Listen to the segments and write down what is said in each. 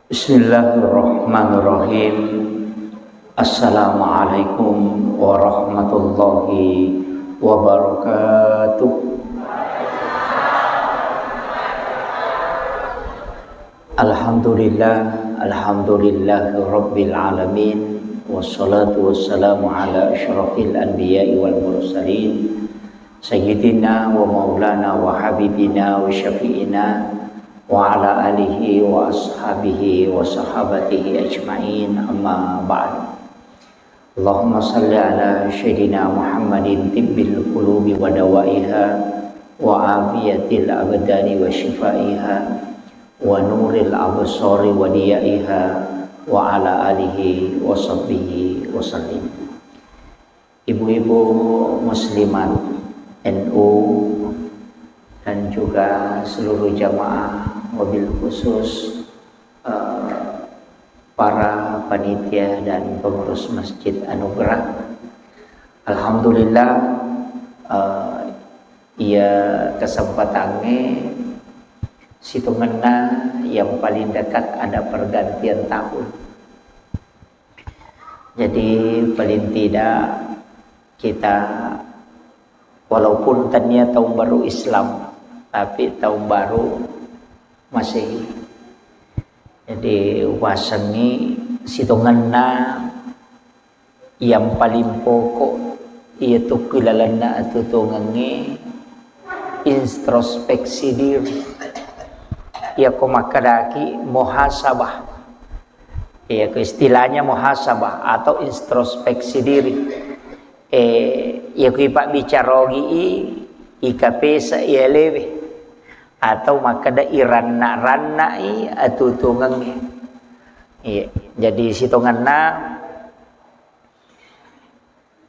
Bismillahirrahmanirrahim. Assalamualaikum warahmatullahi wabarakatuh. Alhamdulillah rabbil alamin. Wassalatu wassalamu ala asyrafil anbiya'i wal mursalin sayyidina wa maulana wa habibina wa syafi'ina wa ala alihi wa ashabihi wa sahabatihi ajma'in, amma ba'd. Allahumma salli ala sayyidina Muhammadin tibbil qulubi wa dawaiha wa afiyatil abdani wa shifaiha wa nuril absari wa diyaiha wa ala alihi wa sahbihi wa sallim. Ibu-ibu muslimat NU dan juga seluruh jamaah, mobil khusus para panitia dan pengurus Masjid Anugerah. Alhamdulillah, ia kesempatannya situngena yang paling dekat ada pergantian tahun. Jadi paling tidak kita walaupun tadinya tahun baru Islam, tapi tahun baru Masehi. Jadi wasangi situngana yang paling pokok yaitu kilalana atau tungangi introspeksi diri. Ya komakadaki muhasabah. Ya istilahnya muhasabah atau introspeksi diri. Ya kipak bicarogi ikapesa ialewe atau makada iranna-rannai atau tungangi. Iya, jadi sitonganna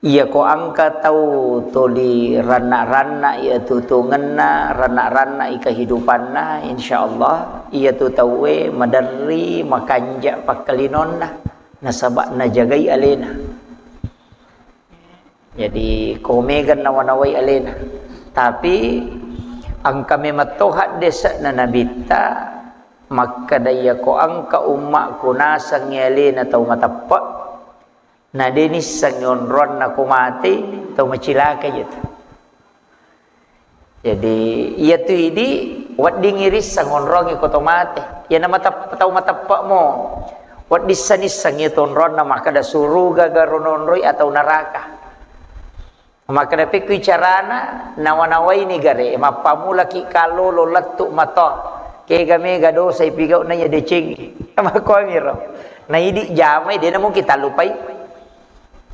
iya ko angka tau toli ranna-ranna iya tu tunganna ranna-ranna i kehidupanna insyaallah iya tu tawe madarri makanja pakalinonna nasabakna jagai alena. Jadi komegan nawanawai alena. Tapi angka mematohat desa na nabita maka daya ko angka umma ko nasang alena tau matappa na denis sang yonron na kumati tau macilaka yun. Jadi iya tu idi wat dingiris sang onrong iko tomate ya na tau matappa mo wat disanis sang yonron na maka da suruga garononroy atau neraka. Maka dapat bicarana nawanawai ni gare mapamula ki kalau lolatu mata ke game gado sai pigau na ya decing mako miro na idi jamai dia namun kita lupai.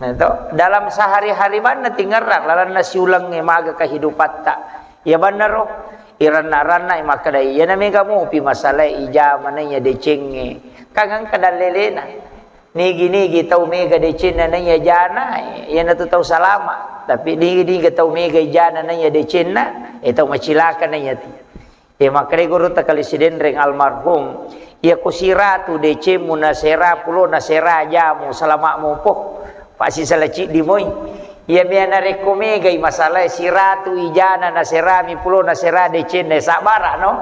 Nah itu dalam sehari-hari mana tinggaran lalan nasi ulang maga kehidupan tak ya benar roh irana-rana maka dai ya nami kamu pi masalah ijama na ya decing kagang kadalelena nigi tau mega decing na ya jana ya na tu tau salama. Tapi di tau mega jana na ya decina itu macilaka na ya ti. Ya makre guru takalisiden reng almarhum ya kusiratu dece munasera pulo nasera jamu salama mo po pasi salaci di moy. Ya biana rekomega masalah siratu ijana nasera mi pulo nasera decina sabara no.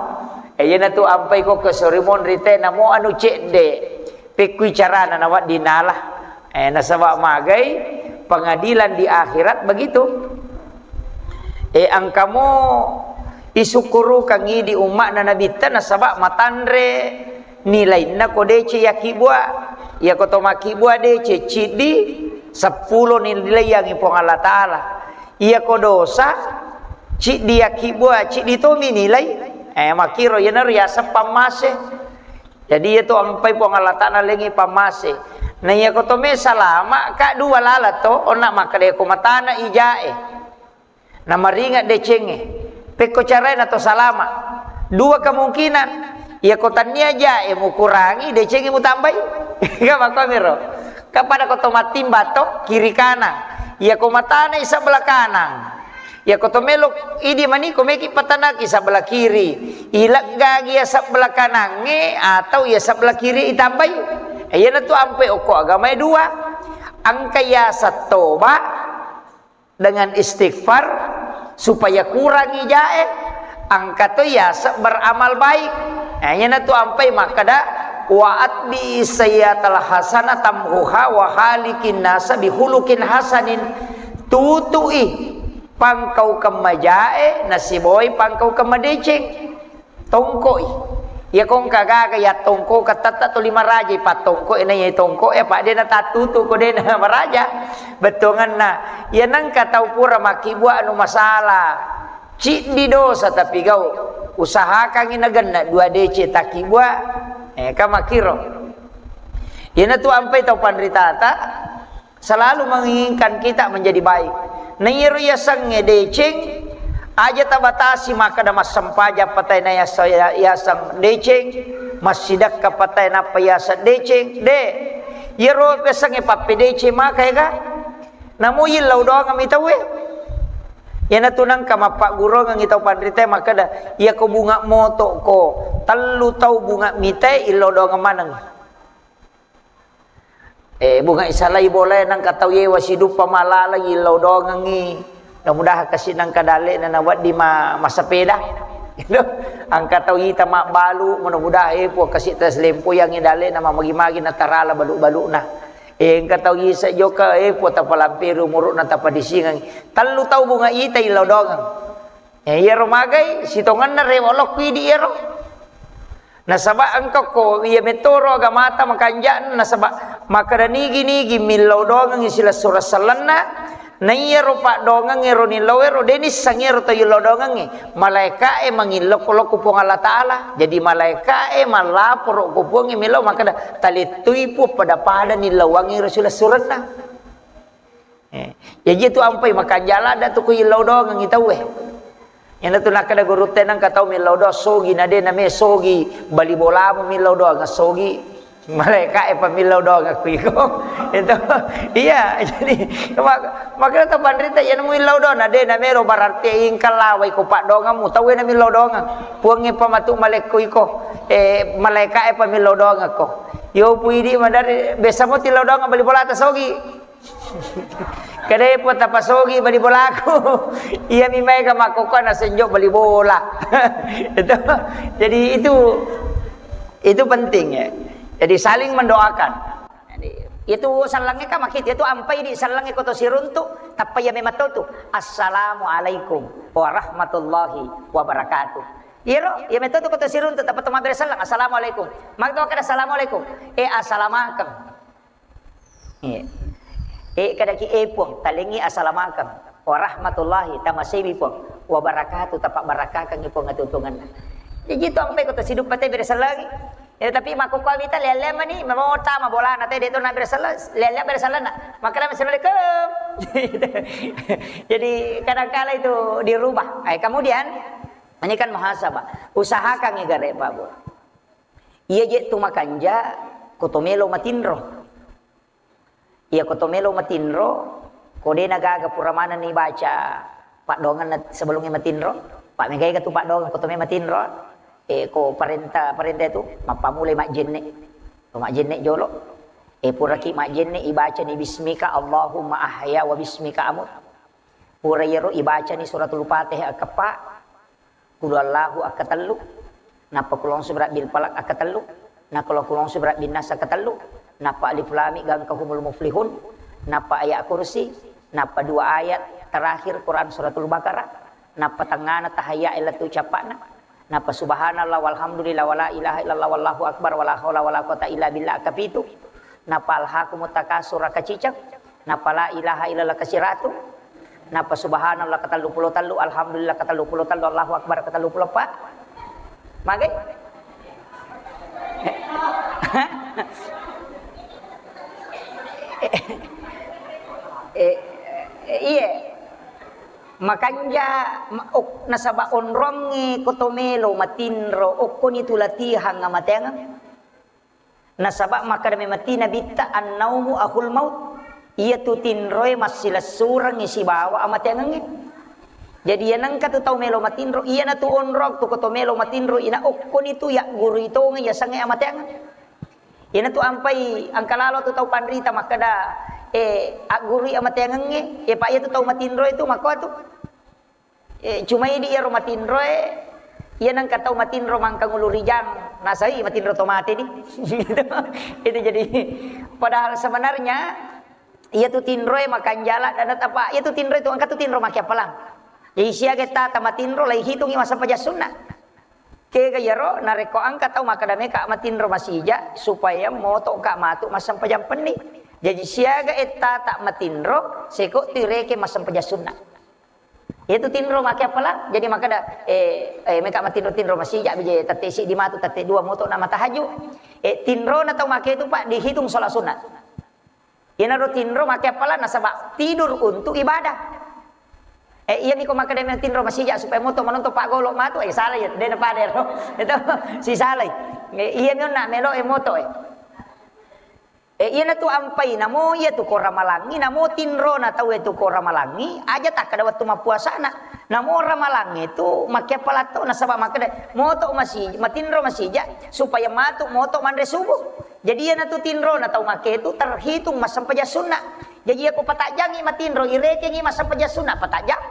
Ya na tu ampai ko ke sorimon rite na mo anu cende pekui carana nawat dinalah nasaba magai pengadilan di akhirat begitu. Angkamu isukuru kangi di umat na nabita nasaba matandre nilai na kodece yakibwa ya kotomaki bua dece cidi 10 nilai yang ipong Allah Ta'ala iya kodosa cidi yakibwa cidi to nilai makiro yana riasa pamase. Jadi itu ampai pong Allah Ta'ala lengi pamase. Na iya kotome salama ka dua lalat to ona makade ko matana ijae na maringa decenge peko carai na to salama dua kemungkinan iya kotania jae mu kurangi decenge mu tambai ga makamiro kapada ko tomatimba to kiri kanan iya ko matana isa belah kanan ya kotomelok idi mani ko meki patanaki sebelah kiri ilak gagi ya sebelah kanan atau ya sebelah kiri itambai. Ayan tu ampai oko agama dua angka ya satoba dengan istighfar supaya kurangi jae angka tu ya beramal baik. Ayan tu ampai makada wa atbi sayyatal hasanah tamhuha wa halikin nasa bihulukin hasanin tutui pangkau kemajae nasiboy pangkau kemadeceng tongkoi ya kong kagaga ya tongko katata tu lima raja pa tongko ina ya tongko pak dia na tatutu ko dia na maraja betongan na ya nang katau pura makibua anu masalah cik di dosa tapi kau usahakan inagan dua DC takibua kamakiro ya na tu ampai tau pandritata selalu menginginkan kita menjadi baik nairu ya sang ngedeceng aja tabatasi maka dah masampaja patay na yasang deceng masidak ka patay na payasa deceng de yero pesang ipapidece maka ya namu yilaw doang ang itaw yan natunang ka mapaguro ng itaw pandrite maka dah iya ko bunga moto ko talu taw bunga mitay ilaw doang ang manang bunga isalay boleh nang kataw yewa sidup pamalala ilaw doang ang mudah kasi nang kadali na nawat di masapeda gitu ang kataw ita mabalu mudah po kasi tas lempo yang idali na mamagi-magi na tarala balu-balu na ang kataw isa joka po tapalampiru muro na tapadisingan talu taw bunga ita ilaw dongang yero magay sitongan na rewolok pidi yero nasaba ang ko iya metoro agamata makanjan nasaba makadanigi-nigi milaw dongang sila surasalan na nayero pa dongang ero ni lawero denis sangero tayo dongang malaika mangilok ko po Allah Taala jadi malaika malapor ko po milaw maka talituy po pada ni lawang ero sila surat na jadi itu ampai makanjala da to ko ilaw dongang itaw yan to nakada guruten ang kataw milaw do sogi na de na me sogi balibola mo milaw do nga sogi mereka pamilaw doang aku itu iya jadi maka ta bandrita yan mo ilaw do na de na mero bararte ing kalaway ko pa doang mo tawe na milaw doang puangi pamatu malekko iko malaika pamilaw doang ako yo puidi madari besa mo tilaw doang bali bola ta sogi kada po tapasogi bali bola ko iya mi may ka makukuha na senjo bali bola itu jadi itu penting ya. Jadi saling mendoakan. Jadi, itu salangnya ka makit itu ampai di salangnya ko to siruntu tapaya mematotu. Assalamualaikum warahmatullahi wabarakatuh. Iro, ya metotu ko to siruntu tapat tumabere salang assalamualaikum. Magdo kada assalamualaikum. Assalamualaikum. Kada ki po talingi assalamualaikum warahmatullahi tamasimi po wabarakatuh tapak barakah kang ipo ngatutungan. Jadi itu ampai ko to sidup patay bere salang. Tapi makukuha kita lele ni mamota mabola na tayo dito na bersala lele bersala na makala assalamualaikum jadi kadang-kala itu dirubah kemudian ini kan muhasabah usahakan ngegare pabor iya je tu makanja kotomelo matinro iya kotomelo matinro kode nagaga puramana ni baca pak dongan sebelumnya matinro pak megay ka tu pak dongan kotomelo matinro ko perintah itu mapamulay mak jenne jolo puraki mak jenne ibaca ni bismika Allahumma ahya wa bismika amut pura yero ibaca ni suratul fatihah akapa qul Allahu akatallu napa kulong subrat bil falaq akatallu na kulong subrat bin nas akatallu napa alif lam mim kahumul muflihun napa ayat kursi napa dua ayat terakhir Quran suratul baqarah napa tangana tahayya ila tu capana napa subhanallah walhamdulillah wala ilaha illallah wallahu akbar wala haula wala quwata illa billah kapitu napa alhaqumut takasur kacicak napa la ilaha illallah kasiratu napa subhanallah katalupulo talu alhamdulillah katalupulo talu allahu akbar katalupulo pa magay iya makanya nasaba onrongi kotomelo matinro okon itu latihan ngamatenga nasaba makadame matina bitta annaumu akul maut iya tutinroy masila surang isi bawa amatenga jadi yanang katu tau melo matinro iya na tu onrog tu kotomelo matinro ina okon itu ya guru itu ya sange amatenga ina tu ampai angkalalo tu tau pandrita makada aguri amatenga pa iya tu tau matinro itu makwa tu cuma ini iya matinro Iya nang katau matinro mangkang ulurijang nasai matinro tomate di. Itu jadi padahal sebenarnya iya tu tinro makan jala dan apa? Iya tu tinro itu angkat tu tinro makia palang. Jadi sia kita tamatinro lai hitungi masa paja sunnah. Kaya yaro nareko angkat tau makadame ka matinro masija supaya moto ka matu masam pajam peni. Jadi siaga eta tak matinro seko tireke masam paja sunnah. Itu tinro makai apalah jadi makada mereka matinro masija bije tatesi di matu tate dua moto nama tahajud tinro na tau makai itu Pak dihitung sholat sunat. Ina ro tinro makai apalah nasabak tidur untuk ibadah. Iya miko makada tinro masija supaya moto manonto Pak golok matu salah ya dena pader itu si salah. Iya mio na melo moto iya na tu ampai namo iya tu koramalangi namo tinro na tau itu koramalangi aja tak kada waktu mapuasa namo ramalangi tu makai palato na sabab makada moto masih matinro masija supaya matu moto mandre subuh jadi iya na tu tinro na tau makai itu terhitung masam paja sunnah jadi aku patajangi matinro irekengi masam paja sunnah patajang.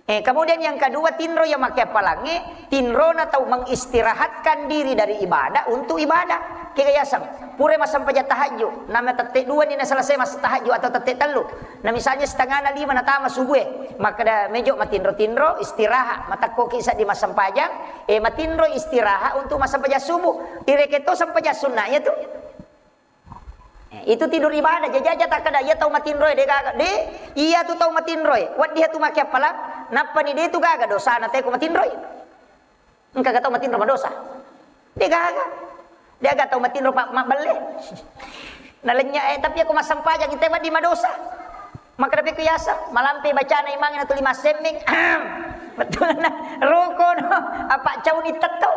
Kemudian yang kedua tinro yang makai palangi tinro na tau mengistirahatkan diri dari ibadah untuk ibadah kekayasam pure masam paja tahajud nama tetek dua ni na selesai masa tahajud atau tetek telu nah misalnya setengah na lima na tama subuh maka da mejo matinro istirahat mata koki sa di masam paja matinro istirahat untuk masam paja subuh ireketo sampaja sunnahnya tu itu tidur ibadah jaja tak kada ia tau matinro de gaga de iya tu tau matinro wat dia tu makai apalah napa ni dia tu gaga dosa na te ko matinro engka ga tau matinro dosa de gaga dia ga tau matinro mak bale nalenya tapi aku masam pajang ite di madosa maka dapat kuyasa malampe bacana imang na tu 5 seming betul na roko no apa cau ni tetau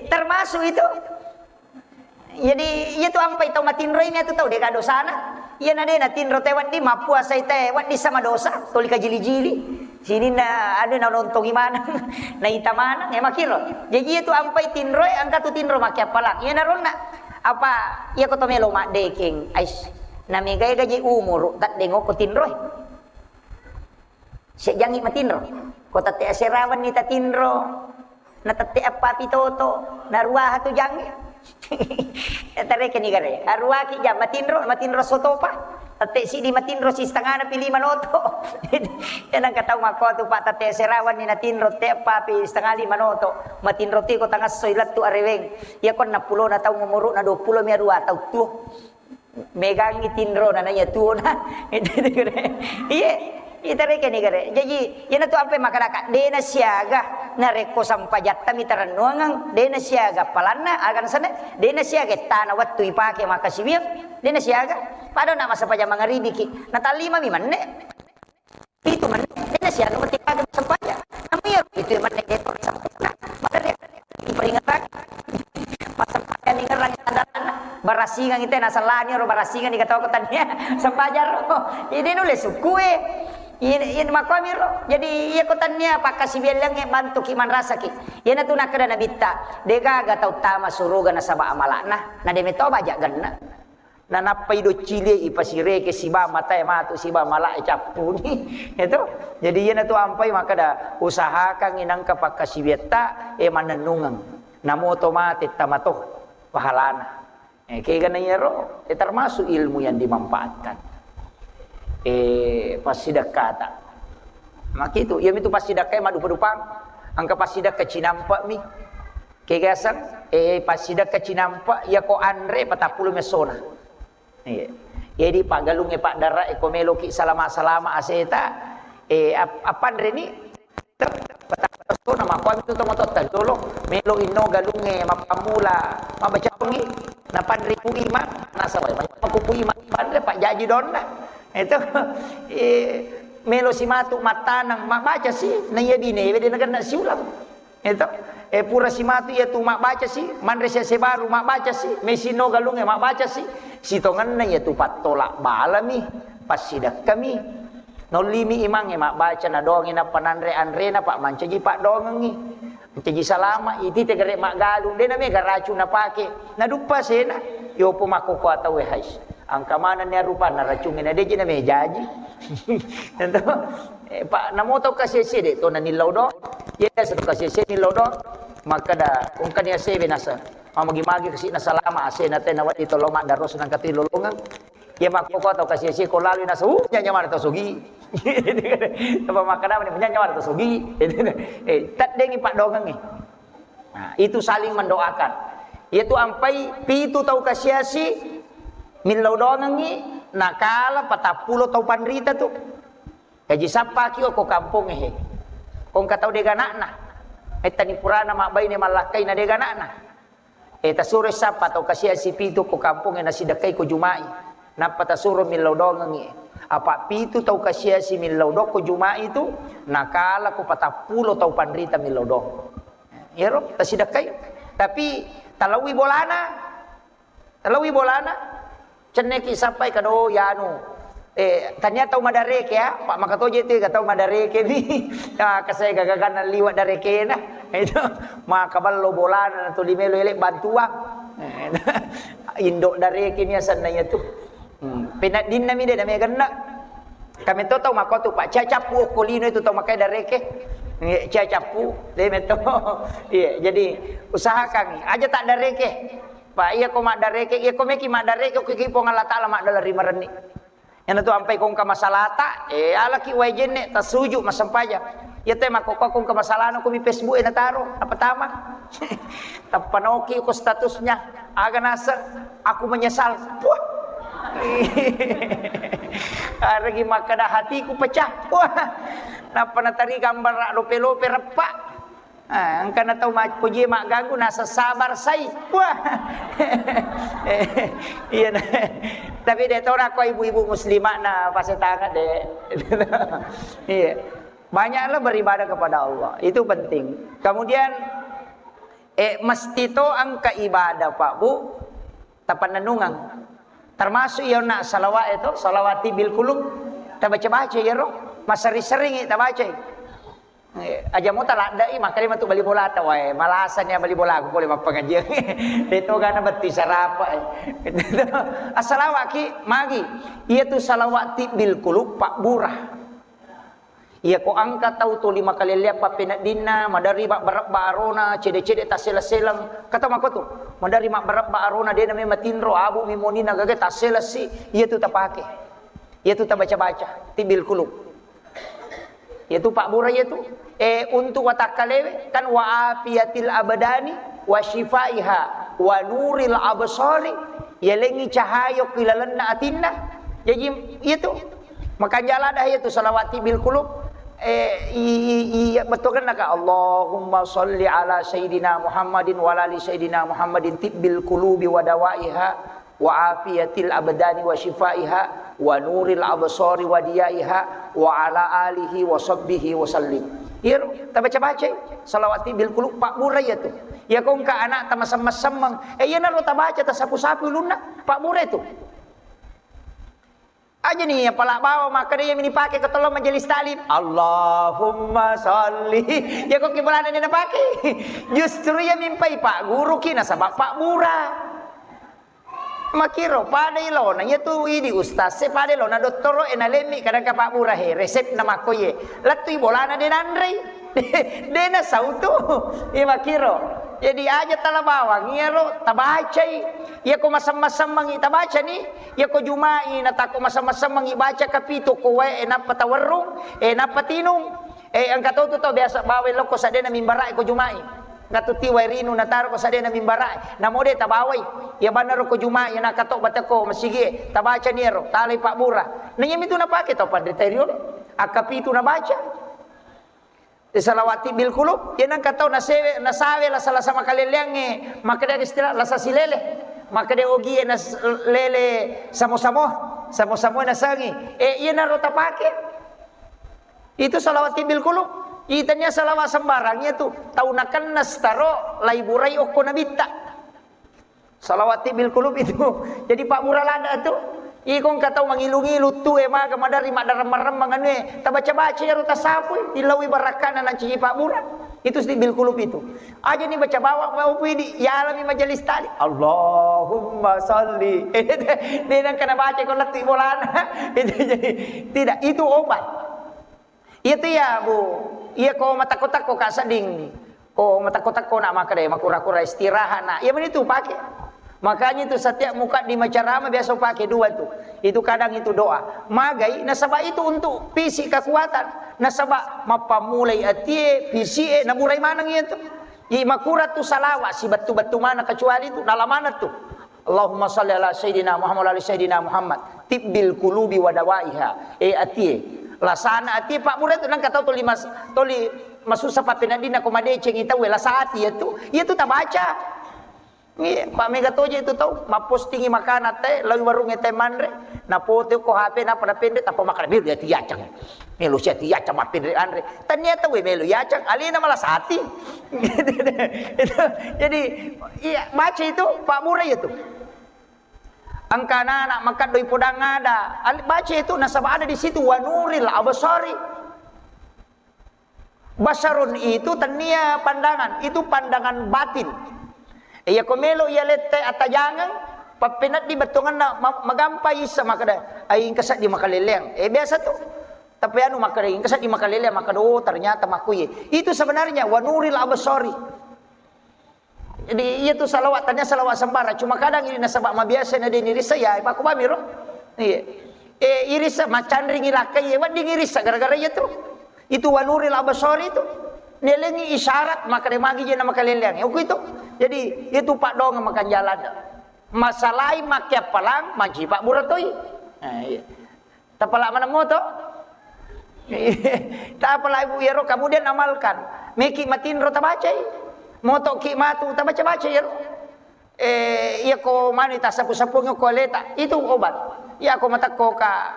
termasuk itu. Jadi iya tu ampai tau matinro ini tu tau deka dosa na. Iya na de na tinro tewat di mapuasa ite wat di sama dosa toli ka jili-jili. Sini na ada na nonton gimana na itamana makiro. Jadi iya tu ampai tinro angka tu tinro makia palak. Iya na ronna apa iya ko to melo mak deking ais na megay gaji umur tak dengok ko tinro. Sejangi matinro. Ko tate aserawan ni tatinro. Na tate apa pitoto na ruah tu jangi. Tare kini gare arwa ki jam matinro soto pa tate si di matinro si setengah na pili manoto yan ang kataw mako tu pa tate serawan ni natinro te pa pi setengah 5 manoto matinro ti ko tangas soilat tu areweng ya kon na pulo na taw ngumuro na 20 mi arwa taw tu megang itinro na nanya tu na iya itare kini gare jadi yana tu ampe makaraka dena siaga na reko sampajat mi taranuangang dena siaga palanna agan sana dena siaga tanah wattu ipake makasibir dena siaga pada na masa paja mangaribi ki natalima mi manne itu manne dena siaga mati agan sampaja namanya itu manne deto sampuna madare diperingatkan masa paja ni ngerang tandana barasingan ite nasalani ro barasingan ni katawatannya sampaja ro ini nulis suku ini makamiro jadi iya kotannya pak kasih bilang bantu kiman rasa ki ya na tuna kada nabita dega ga tau tama suruga na saba amalana na de meto bajak ganna na napai do cile ipasire ke siba mata matu siba mala capuni itu jadi iya na tu ampai maka da usahakan inang ka pak kasih beta manenungang namo otomate tamato pahalana kaya gananya ro termasuk ilmu yang dimanfaatkan pasidakata maka itu ya itu pasidakay madupang angka pasidakay cinampa mi kegasan pasidak cinampa ya ko andre patapuluh mesona jadi pagalung pak dara melo ki salama aseta apa andre ni patapuluh nama ko itu tomotot dulu melo ino galunge mapamula mabaca pengi na pandri ku iman nasa way makupu iman pandre pak jaji donna itu melo si matu matanang mak baca sih na iya bine wede nagan na siulam itu pura si matu ya tu mak baca sih mandre sia sebaru mak baca sih mesino galunge mak baca sih sitongan na ya tu patolak balami pasidak kami nolimi imange mak baca na dongin na panandre andre na pak mancaji pak dongengi mancaji salama iti tegere mak galung de na me garacu na pake na dupa sena yo po makoko atau wehais angka mana ni rupa na racungin na deji na may jaji. Pak namoto kasi siya de to na nilaw do. Ya satu kasih sini lodo maka dah kung kanya sebe nasa magi-magi kasi nasa lama ase natin na wali tolong daros nang katilulungan ya makoko atau kasih ko lalu nasa nya mana to sugi apa makana nya mana to sugi tat dengi pak dongang ni. Nah, itu saling mendoakan. Itu ampai pitu tau kasiasi milau dongang ni nakala patapulo tau panrita tu. Kaji sapa ki ko kampung kung kataw de ganana tani purana mabay ni malakay na de ganana tasuro sapa taw kasi si pito ko kampung na sidakay ko jumai napatasuro milodong ngi apa pito taw kasi si milodong ko jumai itu nakala ko patapulo taw panrita milodong yero tasidakay tapi talawi bolana ceneki sampai kado yanu tanya tahu madareke ya Pak Makatoje itu tahu madareke ni kasih gagagan liwat dareke nah itu maka ballo bolan atau limelo elek bantuang indok dareke ni asannya tu penat din nami de nami gana kami tahu makotu Pak cacapu kolino itu tahu makai dareke cacapu de meto iya jadi usahakan aja tak dareke Pak iya ko mak dareke iya ko meki mak dareke ko ki Allah taala mak dalari marani yang itu sampai kong ke masalata alaki wajen ne tasuju masampaja ya tema kok kong ke masalana ko mi Facebook na taro apa tama tapanoki ko statusnya aga nasa aku menyesal wah argi makada hatiku pecah wah napa natari gambar lope-lope repak angka na tahu mak puji mak ganggu nasa sabar sai wah iya tapi dia tahu nak ibu-ibu muslimah na pasal tangan deh iya banyaklah beribadah kepada Allah itu penting kemudian mesti to angka ibadah Pak Bu tapan nenungan termasuk yang nak salawat itu salawati bil qulub ta baca-baca ya roh masari-sering ta baca aja mo talada makanya matu bali bola ta wae malasan ya bali bola aku boleh mapangajian itu kana beti sarapa asalawaki magi ia tu salawati bil qulub Pak Burah ia ko angkat tahu tu 5 kali lihat papena dinna madari mak barab barona cede-cede tasela-selang kata mako tu madari mak barab barona dia namanya matinro abu mimonina gage tasela si ia tu tak pakai ia tu tak baca-baca tibil qulub yaitu Pak Burah yaitu untuk watakalewe kan wa afiyatil abadani wa shifaiha wa nuril absari yalengi cahayo kilalanna atinna jadi itu maka jaladah yaitu salawati bil qulub betul kan ka Allahumma sholli ala sayidina Muhammadin wa ala ali sayidina Muhammadin tibbil qulubi wa dawaiha wa afiyatil abdani wa shifaiha wa nuril absari wa diyaiha wa ala alihi wa sahbihi wa sallim. Ya, ta baca-baca salawati bil qulub Pak Burah ya tu. Ya kong ka anak ta masam-masam ya na lo ta baca ta sapu-sapu lunna Pak Burah itu. Aja nih ya pala bawa maka dia yang dipakai ke tolong majelis taklim. Allahumma sholli. Ya kok kibulana dia pakai. Justru ya mimpai Pak Guru kina sabab Pak Burah. Makiro pada ilo na yetu ini ustaz se pada ilo na doktoro enalemi kadang ka Pak Burah resep na makoye latu bolana de nandrei de na sautu i makiro jadi aja tala bawang ngero tabacai ya ko masam-masam mangi tabaca ni ya ko jumai na tako masam-masam mangi baca kapito ko wae na patawarung na patinung ang katoto to biasa bawe loko sa de na mimbara ko jumai ngatuti wairinu nataro ko sa de na mimbara na mode tabaway ya banaro ko juma ya nakatok batako masige tabaca niero talay Pak Burah nanya itu na pakai to padre terior akapitu na baca salawati bil qulub ya nang kataw nasawe la sala sama kaleliange maka dia istirahat la sa silele maka dia ogi na lele samo-samo na sangi iya na rota pakai itu salawati bil qulub itanya salawat sembarangnya tu taunakan nastaro laiburai oko nabita salawati bil qulub itu jadi Pak Burah lada tu ikong katau mangilu-ngilu tu maga madari madaram-maram mangane tabaca-baca ya ruta sapu ilawi barakana nan ci Pak Burah itu di bil qulub itu aja nih baca bawa mau pidi ya alami majelis tadi Allahumma sholli dia nang kena baca kon letih bolana itu jadi tidak itu obat itu ya Bu Iya ko matakot ko kasading. Ko matakot nak maka deh makura-kura istirahat nak. Iya itu pakai. Makanya itu setiap muka di macarama biasa pakai dua tuh. Itu kadang itu doa. Magai nasabah itu untuk fisik kekuatan. Nasabah mapamulai atie fisik namurai mana gitu. I makura tuh salawat si batu-batu mana kecuali itu dalam mana tuh. Allahumma salli ala sayyidina Muhammad ala sayyidina Muhammad tibbil qulubi wa dawaiha. Atie lasana atie Pak Murid nang kata toli masuk sapapina dina komade ceng ita wela saat itu tak baca. Pak Mega Toje itu tahu mapostingi makanan teh lalu warung teh mandre na foto ko HP na pada pendek apa makan melu ya tiacang melu sia tiacang ma pendek andre ternyata we melu yacang alina malah sati itu jadi iya baca itu Pak Murai itu angkana anak makan doi podang ada baca itu nasabah ada di situ wanuril abasari basarun itu tania pandangan itu pandangan batin. Iya komelo iya lete atajangan papinat di betungan na magampay sa makada ay kasat di makalileng. Biasa tuh. Tapi anu makada kasat di makalileng makada ternyata makuye. Itu sebenarnya wanuril abasari. Jadi iya tuh salawatannya salawat sembara. Cuma kadang ini nasabak mabiasa na din irisa ya aku pamiro. Iya. Irisa macandring ilakai ya wading irisa gara-gara itu. Itu wanuril abasari itu. Nelengi isyarat maka dia magi je nama kalileng. Oke itu. Jadi itu Pak Dong makan jalan. Masalai makia palang manci Pak Buratoi. Iya. Tapala mana moto? Tapala Ibu Yero kemudian amalkan. Meki matinro tabacai. Moto ki matu tabaca-baca Yero. Iya ko mani tasapu-sapu ko leta. Itu obat. Iya ko matako ka.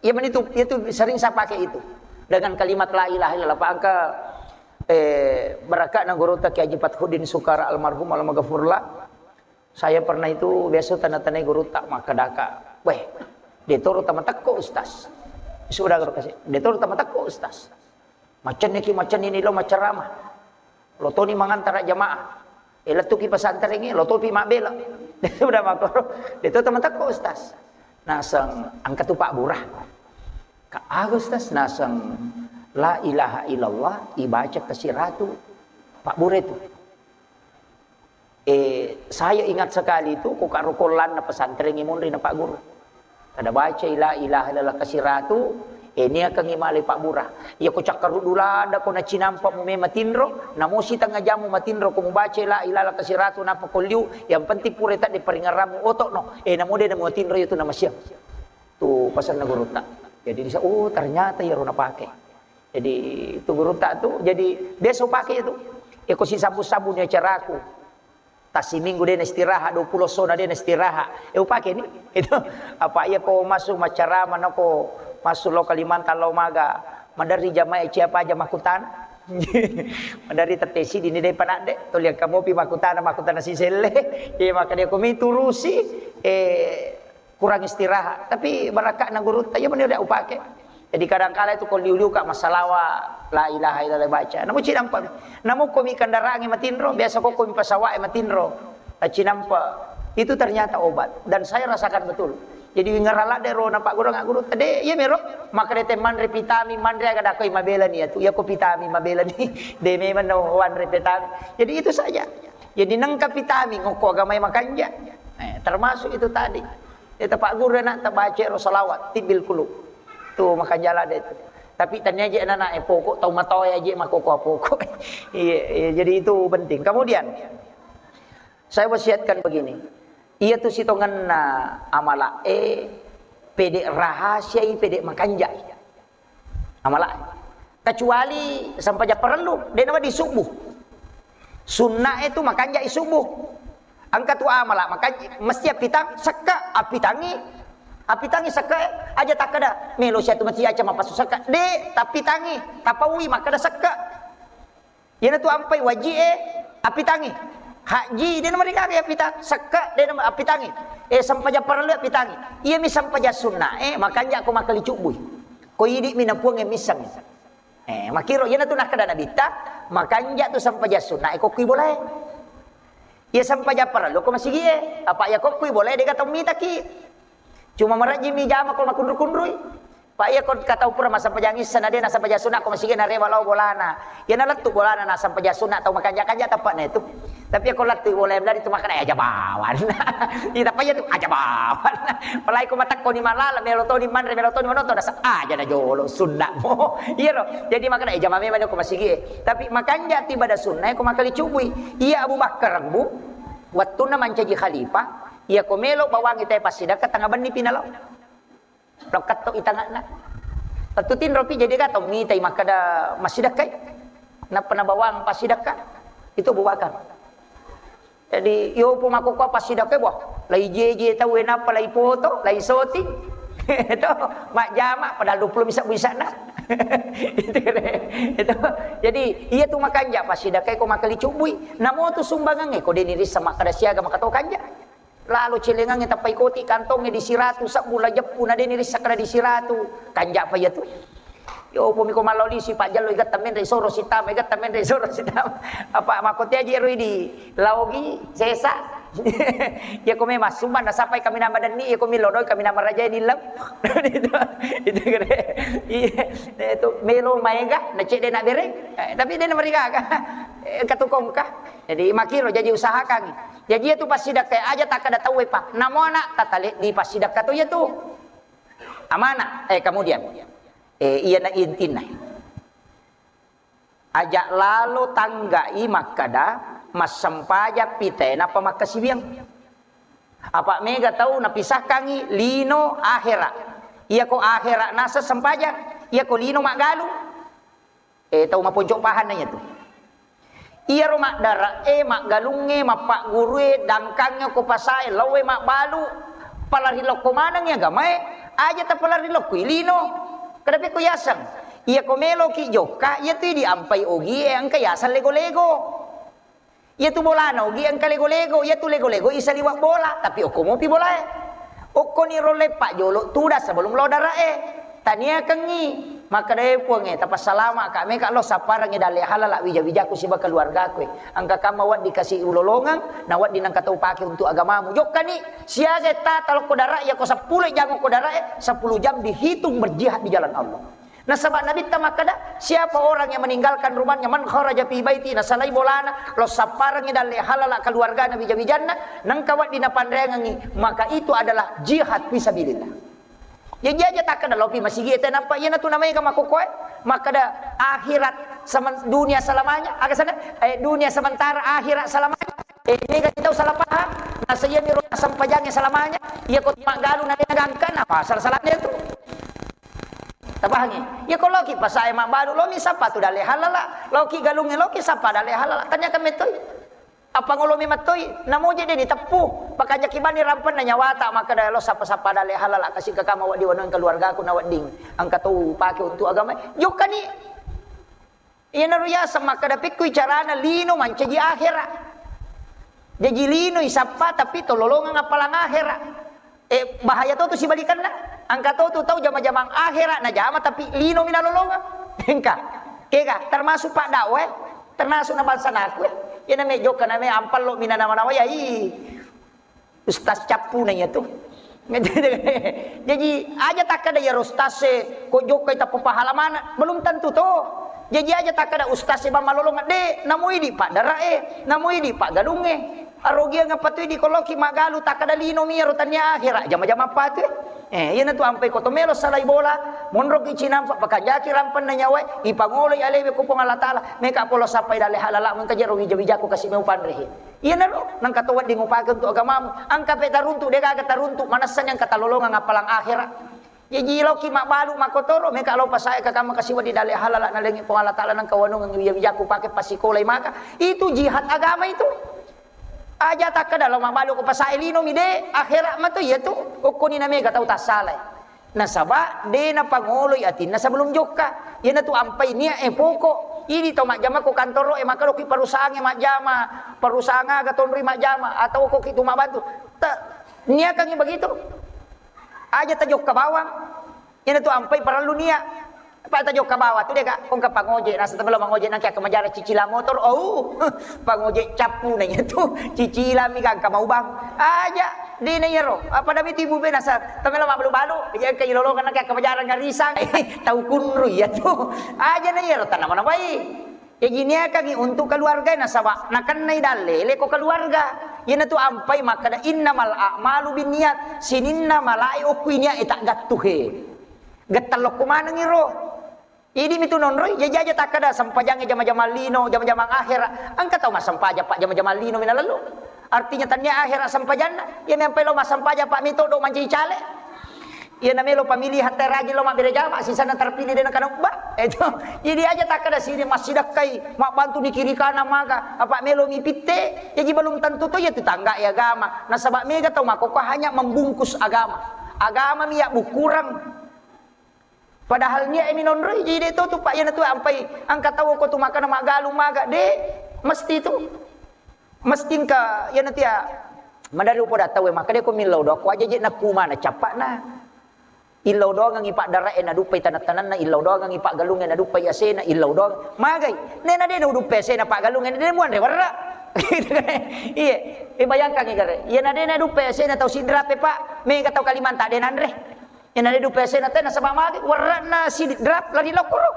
Iya itu sering saya pakai itu. Dengan kalimat la ilaha illallah Pak angka berakat nagurota Ki Haji Fathudin Sukara almarhum almaghfurlah. Saya pernah itu biasa tanda-tanda guru tak makadaka. Weh, detoro tamatakko ustaz. Sudah guru kasih. Detoro tamatakko ustaz. Macan ini lo macarama. Lo toni mangantara jamaah. Elatuki pesantren ini lo topi makbela. Sudah makoro. Detoro tamatakko ustaz. Nasang angkat tu Pak Burah. Ka Agustus nasang la ilaha illallah ibaca kesiratu Pak Bure itu. Saya ingat sekali itu ku karukolan na pesantren imunri na Pak Guru. Kada baca la ilaha illallah kesiratu ini akan ngimali Pak Burah. Ya ko cakaru dulada ko na cinampa mo matinro na mo si tanga jamu matinro ko mo baca la ilaha kesiratu na pakolyu yang penting pure tak diperingaramu otok no. Na mo de na mo matinro itu nama siap. Tu pasal na guru tak. Jadi bisa ternyata ya rona pakai. Jadi itu guru tak tuh jadi besok pakai itu. Eko si sabu-sabu ni acaraku. Tasi minggu dia istirahat 20 sona dia istirahat. Pakai ni. Itu apa ya ko masuk macara mana ko masuk lo Kalimantan lo maga. Madari jamaah siapa aja makutan. Madari tertesi di ni depan ade. Tol yang kamu pi makutan si sele. Maka dia ko turusi kurang istirahat tapi barakat na guru tanya mana dia upake. Jadi kadang-kala itu kalau liu-liu kak masalawa la ilaha illallah baca namu cinampa namu komi kandarangi matinro biasa kok komi pasawa matinro cinampa itu ternyata obat dan saya rasakan betul. Jadi ngarala dero na Pak Guru ngak guru tade ya mero maka de teman repitami mandre kada koi mabela ni atu ya ko pitami mabela ni de memang no wan repitami. Jadi itu saja. Jadi nang kapitami ngoko agamai makanja. Termasuk itu tadi. Itu Pak Guru nak terbaca salawat tibil kulu. Tu makan jalan dia tu. Tapi tanya je anak pokok tau matoy aja makoko pokok. Iya, jadi itu penting. Kemudian saya wasiatkan begini. Ia tu sitongan na amala pedek rahasia pedek makanja. Amala. Kecuali sampai perlu dia nama di subuh. Sunnah itu makanja subuh. Angkat tu amala maka mesti pitang seka apitangi seka aja tak ada melo sia tu mesti aja mapasu seka de tapi tangi tapawi maka ada seka yana tu ampai waji apitangi haji de nama dikari apitang seka de nama apitangi sampaja perlu apitangi ia mi sampaja sunnah makanya aku makali cubui ko idi mina puang misang makiro yana tu nak kada nabita makanya tu sampaja sunnah ko kui boleh. Ya sampai japar lo ko masigi apa ya kok kui boleh dia kata mita ki cuma maraji mi jama ko makundru-kundrui Pak iya kon katau pura masa pajangis sanade nasa pajasuna ko masige na rewa law bolana. Ya na lattu bolana nasa pajasuna tau makanja-kanja tapak na itu. Tapi ako lattu boleh dari itu makan aja bawan. Ita pa itu aja bawan. Palai ko matak ko ni malala meloto ni manre meloto ni manoto nasa aja na jolo sunna mo. Iya lo. Jadi makan aja mame man ko masige. Tapi makanja tiba da sunna ko makali cubui. Iya Abu Bakar bu. Waktu na mancaji khalifah. Iya ko melo bawang ita pasida ka tanga ban ni pinalaw. Lokat to itanga na. Patutin ropi jadi kata mitay makada masidakay. Na panabawang pasidaka. Itu buwakan. Jadi yo po makukuha pasidakay bo. Lai jeje tahu na palai foto, lai soti. Itu mak jama padahal 20 bisa na. Itu. Jadi iya tu makanja pasidakay ko makali cubui. Namo tu sumbangan ko diniris sama kada siaga makato kanja. Lalu celengang yang tapai koti kantongnya di siratu sak mula jepu na deni sakra di siratu kanja pa yatu yo po mi ko maloli si Pak Jalo igat tamen re soro sitam igat tamen re soro sitam apa makote aja ro di laogi sesa ya ko me masumban na sampai kami nama dan ni ya ko mi lodoy kami nama raja ni lam itu gede itu melo maega na cek de na bereng tapi de na mereka katukong ka jadi makiro jadi usaha kami jadi itu pas sidak kayak aja tak ada tahu pak namona tatali di pas sidak katu ya tuh amana kemudian iya na intina ajak lalu tanggai makada mas sempaja pitena pamakasibiang apa mega tahu napisah kangi lino akhirat iya ko akhirat nasa sempaja iya ko lino magalu tahu mapunjok pahan nanya tuh iya rumah darah mak galunge mak pak gurue dangkangnya ko pasai lawe mak balu palarhilok ko manang ya gamay aja ta palarhilok ko ilino kadapi ko yasang iya ko melo ki joka iya tu di ampai ogi ang kayasan lego-lego iya tu bolano ogi ang kalego-lego iya tu lego-lego isa liwak bola tapi oko mo pi bola oko ni role pak jolo tuda sebelum lo darah tania kengi maka dai puang tapas salama kami kak lo saparang dale halala wija-wijaku siba keluarga ku angka kama wat dikasih ulolongan na wat dinang katau pake untuk agamamu jokka ni siaga ta talo kodara ya ko 10 jam kodara 10 jam dihitung berjihad di jalan Allah nah sabab nabi tamakada siapa orang yang meninggalkan rumahnya man kharaja fi baiti nasalai bolana lo saparang dale halala keluarga nabi wija-wijanna nang kawat dina pandangan maka itu adalah jihad fisabilillah. Ya aja tak kada lopi masih gitu napa ya na tu namanya kama kokoy maka da akhirat sama dunia selamanya aga sana dunia sementara akhirat selamanya ini kan kita salah paham nah saya ni rona sampajangnya selamanya ya kok magalu na nagangkan apa salah-salahnya itu tabahangi ya kalau ki pasai mak baru lo mi sapa tu dale halala lo ki galunge lo ki sapa dale halala tanya kami tu apa ngolomi matoi namo je dia ditepuh pakanya kibani rampan na nyawata maka da lo sapa-sapa dale halal kasih ka kama wadi wanon keluarga aku na wading angka tu pake untuk agama joka ni iya naruya sama kada pikui carana lino mancaji akhirat jadi lino isapa tapi tololongan apalang akhirat bahaya tu si balikan na angka tu tahu jama-jama akhirat na jama tapi lino minalolongan engka kega termasuk pak dawe termasuk na bangsa naku ya namanya joka namanya ampal lo mina nama-nama ya ustaz capu nanya tuh jadi aja tak ada ya ustaz kok joka itu pahalaman belum tentu tuh jadi aja tak ada ustaz bang malolong de namu ini pak darah namu ini pak galunge arogia ngapa tuh di koloki magalu tak ada lino mia rotannya akhirat jama-jama apa tuh yan tu ampai kotomelo salai bola monro ki cinampa pakajaki rampan na nyawa ipangoloy alebe ko pong Allah taala meka polo sapay dale halala mun kajero wija-wijaku kasi meu panrehi yan ro nang katuwad ding upaken tu agamamu ang kape taruntu de kaga taruntu manasan yang katalolongan apalang akhirat jadi lo ki mabalu makotoro meka lo pasay ka kama kasi wadi dale halala na lengi pong Allah taala nang kawanong ang wija-wijaku pake pasikolay maka itu jihad agama itu aja tak kada lo mabalu ko pasai lino mi de akhirat mato ya tu ukuni na mega tau tasalay nasaba de na pangoloy atin na sebelum joka yan na tu ampay niya poko ini to majama ko kantoro makalo ki parusahan majama parusahan aga tonri majama atau ko kitu mabantu niya kang begitu aja ta joka bawang yan na tu ampay paralu niya Pak tajo ka bawah tu dia kak kong ka pangoje nasa tabelo mangoje nang kaya kemajara cicila motor pangoje capu nanya tu cicila mi kang ka maubang aja Di na yero. Apa dami tibu be nasa tamela mabalu-balu. Ya kay lolongan na kay kamajaran nga risang. Tau kunroy ya tu. Aja na yero tanaman na bayi. Ya gini kagi untuk keluarga nasaba nakan nay dalele ko keluarga. Yan na to ampay makada innamal a'malu binniyat. Sininna malai okuinya itak gattuhe. Gattalok kumana ngiro. Ini mitu nonroy, jaja takada sampajang jama-jama lino, jama-jama akhirat. Angka tahu mas sampaja pak jama-jama lino mina lalu. Artinya tanya akhirat sampajana. Ya mempelo mas sampaja pak mito do manci cale. Ya namelo pamilih hatta ragi lo mak beda jama sisa na terpilih dena kana ubah. Itu. Jadi aja takada sini masih dakai mak bantu di kiri kanan maka apa melo mipite. Jadi belum tentu tuh ya tetangga ya agama. Nah sebab mega tahu mak kok hanya membungkus agama. Agama miak bukurang. Padahal niya ini nonroy jadi itu tuh pak yana tuh ampai angkat tahu ko tuh makan magalu maga de mesti itu mesti ka yana tia madari upo datau maka de ko milau do ko aja je na kuma na capak na ilau do ngang ipak dara na dupai tanat-tanan na ilau do ngang ipak galung na dupai asena ilau do magai nena de no dupai asena pak galung de muan re warra iya bayangkan igare yana de na dupai asena tau sidra pe pak me ka tau Kalimantan de nanre yang ada dupa sena teh nasabah magi warna si drap lari lokoro.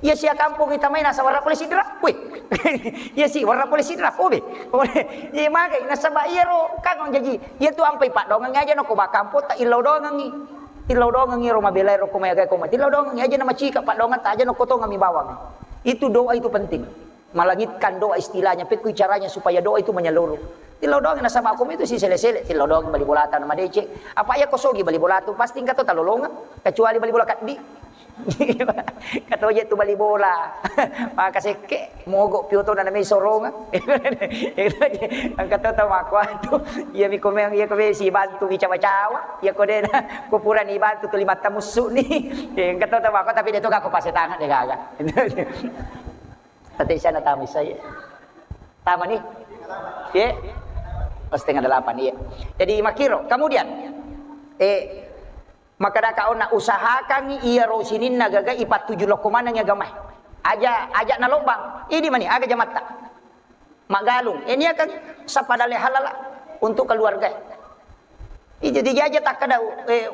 Ya sia kampung kita main nasa warna polisi drap. Weh. Ya si warna polisi drap obe. Ya magi nasabah iro kang jadi. Ya tu ampai pak dongang aja no ko bakampo ta ilau dongang ni. Ilau dongang ni Roma belai ro ko mayaga ko mati. Ilau dongang aja nama cika pak dongang ta aja no koto ngami bawang. Itu doa itu penting. Malangitkan doa istilahnya, peku caranya supaya doa itu menyeluruh. Tilodong na sama aku itu si sele-sele tilodong bali bolatan nama DC. Apa ya kosogi bali bolatu pasti enggak tahu talolongan kecuali bali bola kaddi. Kata aja tu bali bola. Maka seke mogok piuto na nami sorongan. Ang kata tahu aku tu ya mi komeng ya kobe si bantu bicawa-cawa. Ya kode na kupuran ni bantu tu 5 tamusu ni. Ang kata tahu aku tapi dia tu aku pasti tangan dia gagak. Tadi sana tamis saya. Tama nih. Ya. Setengah 8 iya. Jadi makiro. Kemudian maka dah kau nak usahakan iya rosinin nagaga ipat 7 lokomana nya gamai. Aja na lobang. Ini mani aga jamata. Magalung. Ini akan sapadale halala untuk keluarga. Jadi aja tak kada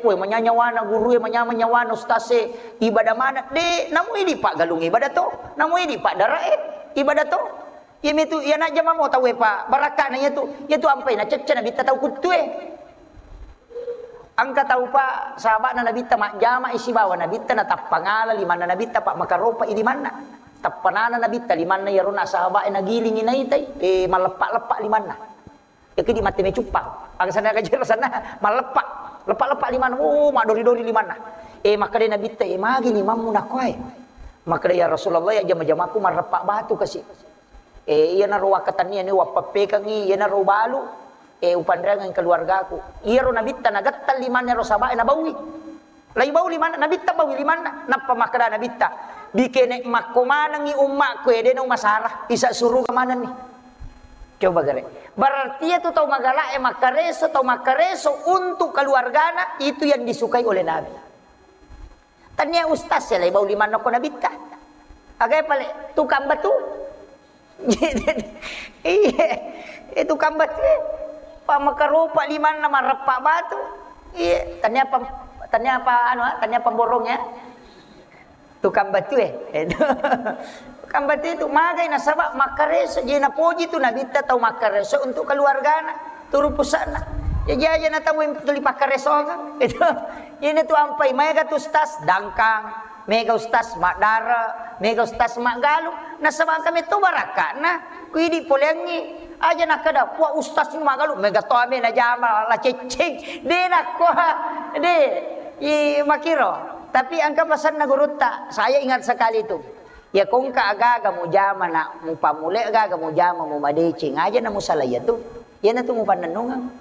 menyanyawana guru menyanyawana ustaz ibadah mana de namu ini pak galung ibadah to. Namu ini pak darae ibadah to. Ini tu ya nak jama mau tahu pak barakah nanya tu ya tu ampai nak cecah nabi tahu kutu angka tahu pak sahabat nabi ta mak jama isi bawa nabi ta na tapangala lima nabi ta pak makaropa ini mana tapanana nabi ta lima ya rona sahabat na giling inai tai malepak-lepak limana ya kini mati me cupang ang sana kajar sana malepak limana mak dori-dori limana maka dia nabi ta magi limamu nakwai maka dia ya Rasulullah ya jama-jamaku marepak batu kasih iya na ruwa katanya ni wapapekan iya na balu upandrangan keluarga aku iya ro nabita nagattal limana ro sabae na bawi lai bawi limana nabita bawi limana napa makada nabita bikene makomana ngi umma ku ede no masarah isa suruh ke mana nih coba gare berarti itu tau magala makareso untuk keluargana itu yang disukai oleh nabi tanya ustaz ya lai bawi limana ko nabita agak pale tukang batu iya itu kambat pak makarupa lima nama repak batu iya tanya apa pemborongnya tukang batu itu tukang batu itu magai nasabak makareso jena poji tu nabita tahu makareso untuk keluarga turu pusana ya jaja na tahu tuli makareso kan itu ini tu ampai mega tu ustaz dangkang mega ustaz mak dara mega ustaz mak galu nasabang kami tu baraka nah kuidi polengi aja nak kada puak ustaz ni mak galu mega to ame na jama la cecing de nak ko de i makiro tapi angka pesan na guruta saya ingat sekali itu ya kong ka aga mu jama na mu pamule aga mu jama mu madecing aja na musalaya tu ya na tu mu pananungan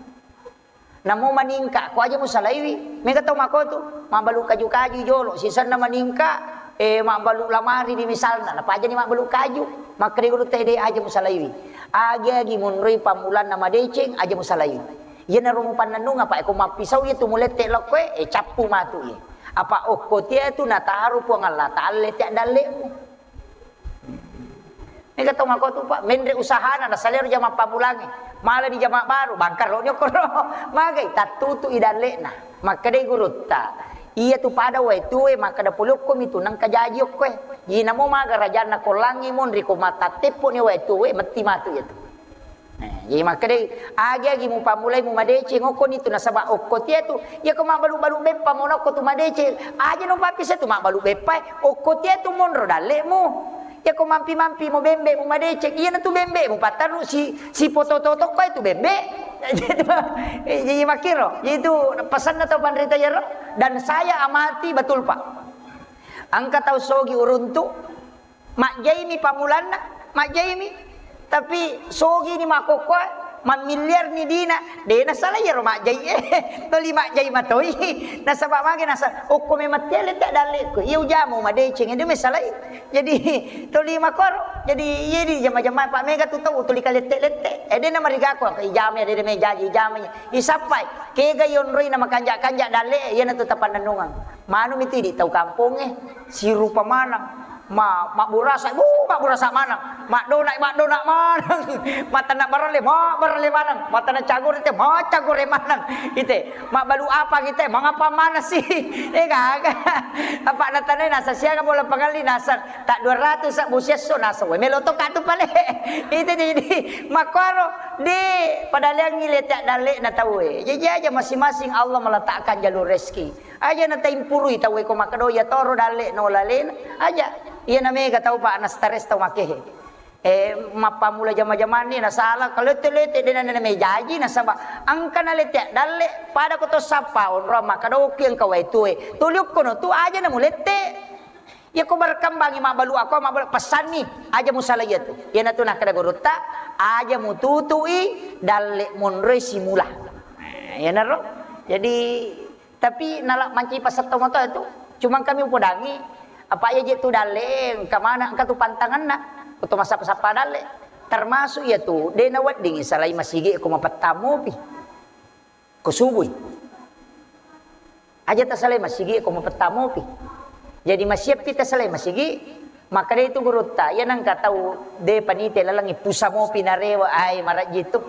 namo maningka ko aja mo salaiwi mega to mako tu mabalu kaju-kaju jolo sisan na maningka mabalu lamari di misalna na paja ni mabalu kaju makri guru teh de aja mo salaiwi agi munroi pamulan na madeceng aja mo salaiwi yen na rumo pananung apa ko mapisaw itu mulete lokwe capu matu apa okko tia tu nataru po ngalla talle ti dalle mega to mako tu pak mendre usahana na salero jama pamulangi malah di jamaah baru bangkar rohnya koro magai tatutu idalle na maka dei gurutta iya tu pada we tuwe maka da puluk ko mitu nang kajaji ko yina mo maga rajana ko langi mon ri ko mata tepo ni we tuwe mati matu ya tu jadi maka dei agi mu pamulai mu madece ngoko ni tu nasaba okko tie tu ya ko mabalu-balu beppa mo ko tu madece aja no papi se tu mabalu beppa okko tie tu monro dalle mu ya ko mampi-mampi mo bembe mo madece iya na tu bembe mo pataru si foto-toto ko itu bembe jadi makiro itu pesan atau panrita ya dan saya amati betul Pak angka tahu sogi uruntu mak jaimi pamulana mak jaimi tapi sogi ni makoko miliar ni dina de na sala ya mak jai to lima jai matoi na sabab mage na sa okko me matele tak dale ko iu jamu made cing ede me sala jadi to lima kor jadi yedi jama-jama Pak Mega tu tahu tuli kalete-lete ede na mariga ko kai jame ede me jaji jame isapai kega yon roi na makanja-kanja dale ye na tu tapananungang manu miti di tau kampung si rupa manang mak burasa manang mak donak manang mata nak barale manang mata nak cagur itu cagur manang ite mak balu apa kita mangapa mana sih kagak apa natane nasa siaga bola pengali nasa tak 200 sak buseso nasa we meloto katu pale itu jadi makaro di padahal yang ngiletak dalek na tahu jadi aja masing-masing Allah meletakkan jalur rezeki aja na taimpurui tahu ko makado ya toro dalek no lalen aja iya namanya tahu Pak Anastares tahu makehe mapa mula jama-jama ni nasala kalau telete dena namanya jaji nasaba angka nalete dalle pada ko to sapa on rama kado kieng kawai tuwe tuliuk kono tu aja na mulete ya ko berkembang ma balu aku ma pesan ni aja musala ya tu ya na tu nak kada gorota aja mututui dalle monre simula ya naro jadi tapi nalak manci pasat tomato itu cuma kami podangi apa aja tu daleng ke mana angka tu pantangan nak atau masa-masa dale termasuk ya tu dena wedding salai masigi ko mapatamu pi ko subuh aja ta salai masigi ko mapatamu pi jadi masih kita salai masigi maka dia itu gurutta ya nang ka tahu de panite lalangi pusamo pinarewa ay marat gitu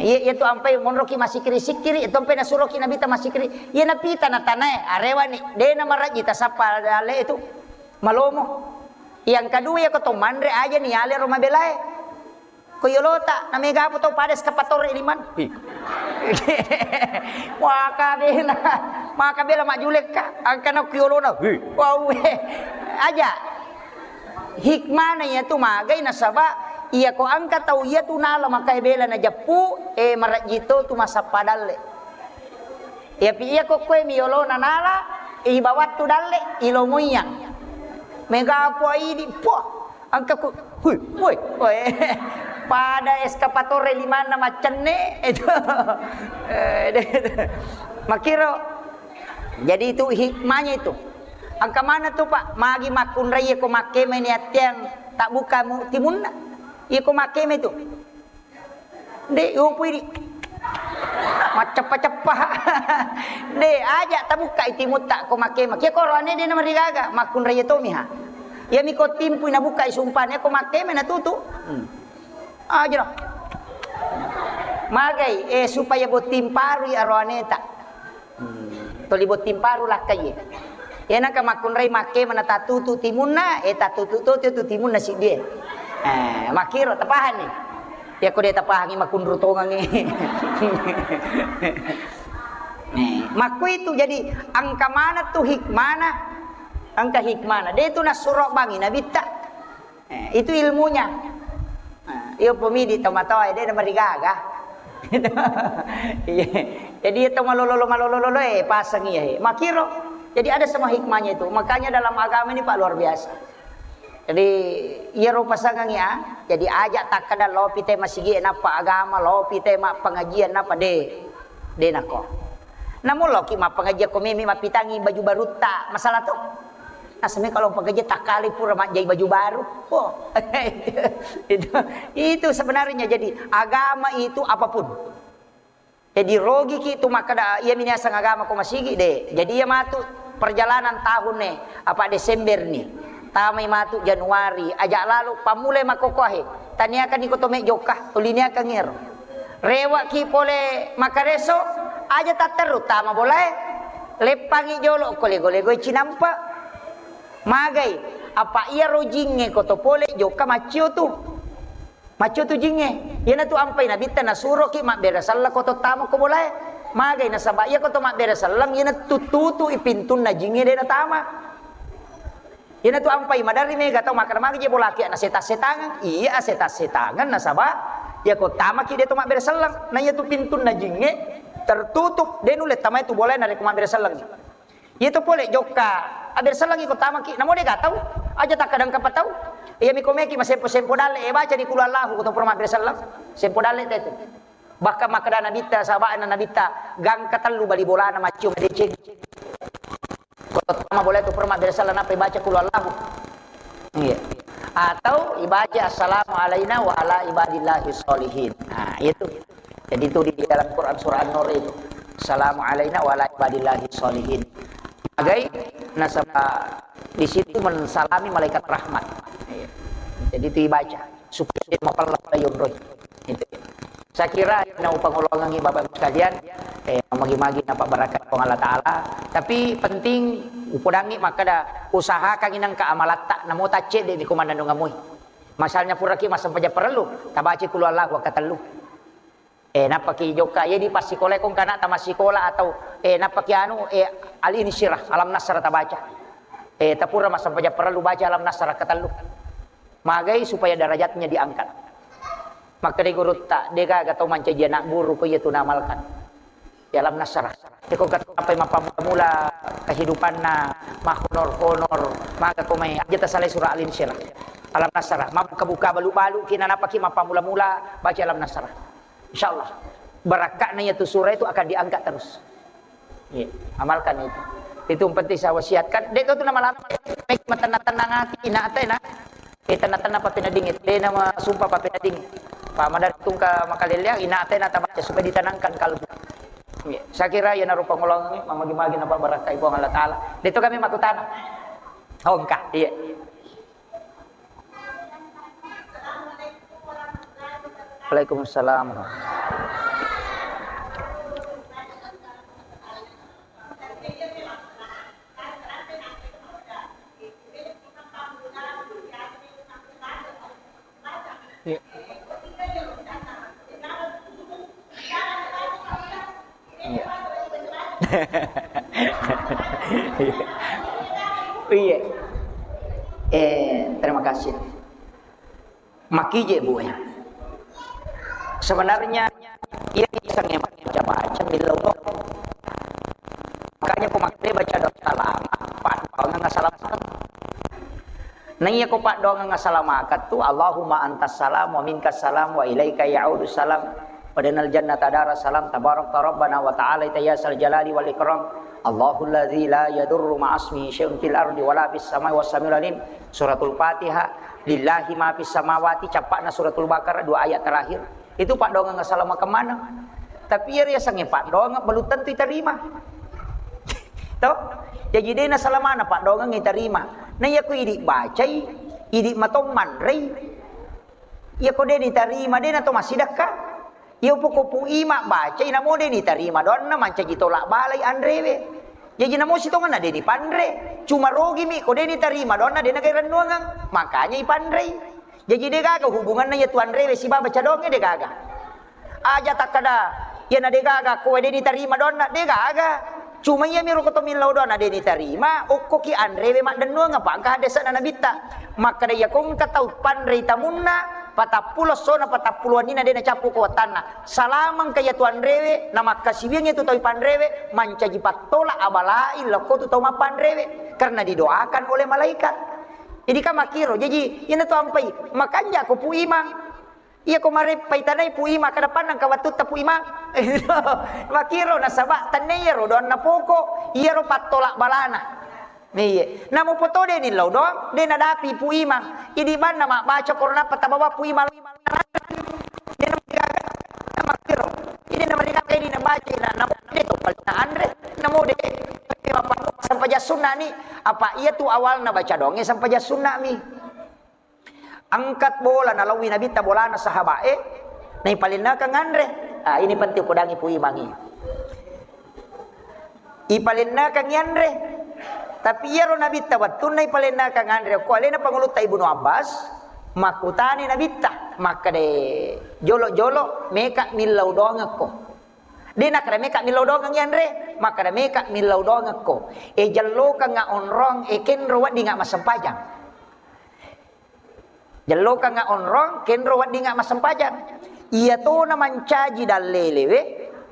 iya tu ampai monroki masih kiri itu ampai nasuroki nabita masih kiri iya napita na tanay arewa ni de na maraji tasapa dale itu malomo yang kedua ya ko to mandre aja ni ale roma belai ko yolota na mega po to pades kapator iliman maka bela majulek ka angkana ko yolona wow aja hikmah na ya tu magay na saba iya ko angka tau iya tu nala makai bela na japu marajito tu masa padalle ya pi iya ko kue miolo na nala ibawat tu dalle ilo moyang mega po ini po angka ko hui pada eskapatore limana macenne itu makiro jadi itu hikmahnya itu angka mana tu Pak magi makun raya ko make meniat yang tak buka timunna iko makeme tu de upui di macap-capah de aja tabuka itimut tak ko makeme kia korone de na marigaga makun raya tomi ha ya mi ko timpu na buka isumpane ko makeme na tutu aja magai supaya botim paru ya roaneta toli botim paru lah kaye ya na ka makun raya makeme na tatutu timunna tatutu tu timunna si dia makiro tapahan ni ya ko de tapahan makun rutongan ni maku itu jadi angka mana tu hikmana angka hikmana dia itu nasurok bangi nabita itu ilmunya iyo pemidi tomatoy dia marigaga jadi itu malolo pasang iya makiro jadi ada semua hikmahnya itu makanya dalam agama ini Pak luar biasa. Jadi iya ro pasangan ya. Jadi ajak tak kada lopi tema sigi napa agama lopi tema pengajian napa de nako. Namun loki ma pengajian ko mimi mapitangi baju baru tak masalah tu. Asmi kalau pengajian tak kali pura mak jai baju baru. Oh. itu sebenarnya jadi agama itu apapun. Jadi rogi ki itu maka da iya minasang agama ko masigi de. Jadi iya matu perjalanan tahun nih apa Desember nih tamai matu Januari ajak lalu pamulai makokohe taniakan iko tomek jokah tulinia kangir rewak ki pole makareso aja tak teru tama boleh lepangi jolo kole-gole cinampa magai apa ia rojinge koto pole joka macio tu jinge yana tu ampai nabita nasuro ki mak bera salla koto tama ko boleh magai nasaba ia koto mak bera sallam yana tutu ipintun na jinge de na tama yana tu ampai madari mega tau makar magi je bolaki na setangan iya setangan nasaba ya ko tama ki de to mak bera sallam na ya tu pintun na jinge tertutup de nulet tama itu boleh na de ko mak bera sallam itu boleh joka aber salang iko tama ki namo de gatau aja tak kadang kapat tahu iya mi komeki sempo dale baca di kula Allah ko to perma bersalam sempo dale itu bahkan makada nabita sahabana nabita gang katallu bali bolana macium deceng ko tama boleh to perma bersalam apa baca kula Allah iya atau ibaca assalamu alaina wa ala ibadillahi sholihin nah itu jadi itu di dalam Quran surah An-Nur itu assalamu alaina wa ala ibadillahi sholihin sebagai nasabah di situ mensalami malaikat rahmat. Jadi itu dibaca supaya dia mapalap layun roh. Itu. Saya kira na upangulungan Bapak sekalian magi-magi napa barakat pang Allah taala tapi penting upodangi maka da usaha kang inang ka amalata namo tace de komandan ngamui. Masalnya puraki masam paja perlu tabaci kulu Allah wa katallu. Napaki joka ya di pasikola kung kana tamasikola atau napaki anu al ini sirah alam nasr tabaca tapura masam paja perlu baca alam nasr katallu magai supaya derajatnya diangkat maka de guru tak dega gatau manca dia nak guru ko itu namalkan ya alam nasr ko kat apa mapamula kehidupanna mahonor maka ko may aja tasalai surah al insyirah alam nasr buka balu-balu kina napaki mapamula-mula baca alam nasr insyaallah barakatnya itu surah itu akan diangkat terus. Ya, amalkan itu. Itu penting saya wasiatkan. Dek tu nama lama. Mek tenang hati ina atena. Tenang apa pina dingit. De nama sumpah apa pina dingit. Pa madar tungka makalilya ina atena tabaca supaya ditenangkan kalbu. Ya, saya kira ya narupa ngolong ni mamagi-magi napa barakah ibu Allah taala. Dito kami makutana. Oh engkah, iya. Waalaikumsalam. Iya. Iya. Terima kasih. Makije Bu ya. Sebenarnya ia bisa baca bila makanya ko makte baca doa lama pak nga salamat nang iya ko pak doa nga salamakat tu Allahumma antas salam wa minkas salam wa ilaika ya'udu salam wa danal jannata dara salam tabarak rabbana wa ta'ala ya sal jalali wal ikram Allahul ladzi la yadurru ma'asmihi syai'un fil ardi wala fis samai was samiul alim suratul Fatihah lillahi ma fis samawati capakna suratul Baqarah dua ayat terakhir itu pak doa nggak salah kemana tapi ya sangnya pak doa nggak belum tentu diterima toh jadi dia na salah mana pak doa nggak diterima nah ya ku idik baca idik matoman rei ya ku dia diterima dia nato masih dekat ya pokok ima baca ina mau dia diterima doa na manca ditolak balai andrewe jadi namo situ kan ada di pandre cuma rogi mi ku dia diterima doa na dia nak nuangang makanya ipandre jadi dia gagal hubungannya ya Tuhan rewe si baca doangnya dia gagal. Aja tak kada ya na dia gagal kowe dia diterima dona dia gagal. Cuma ya miru ko tomilau dona dia diterima ukko ki andrewe mak denno ngapa ka desa na nabita. Maka dia kong katau pandre tamunna patapulo sona patapuluan nina dia na capu ko tanah. Salamang kaya Tuhan rewe nama kasibiyang itu toy pandrewe manca jipat tolak abalai loko tu tau pandrewe karena didoakan oleh malaikat. Jadi kan makiro, jadi ini tuh ampai makanya aku pu imang, iya ko marepay tanay pu ima kada panang kawatut ta pu imang, makiro nasaba tanayro don na poko, iya ro patolak balana, nih, namu poto de ni lo dong, de nadapi pu imang, jadi ban nama baca korona patabawa pu imang, dia nama makiro, ini nama dia kayak ini nama baca, nama de to palta andre, namu de, sampai sampaja sunnah ni apa ia tu awalna baca dongeng sampaja sunnah mi angkat bola nalawi nabi ta bola na sahabae nai palinna ka ngandre. Ini penting kudangi pui mangi ipalinna ka ngandre tapi ia ro nabi ta watun nai palinna ka ngandre ko alena pangulut ta Ibnu Abbas makutani nabi ta maka de jolo-jolo meka milau dongako dina kada meka milau dongang yanre maka da meka milau dongang ko jallo ka nga onrong kenro wadi nga masampajang jallo ka nga onrong kenro wadi nga masampajang iya to na mancaji dalelewe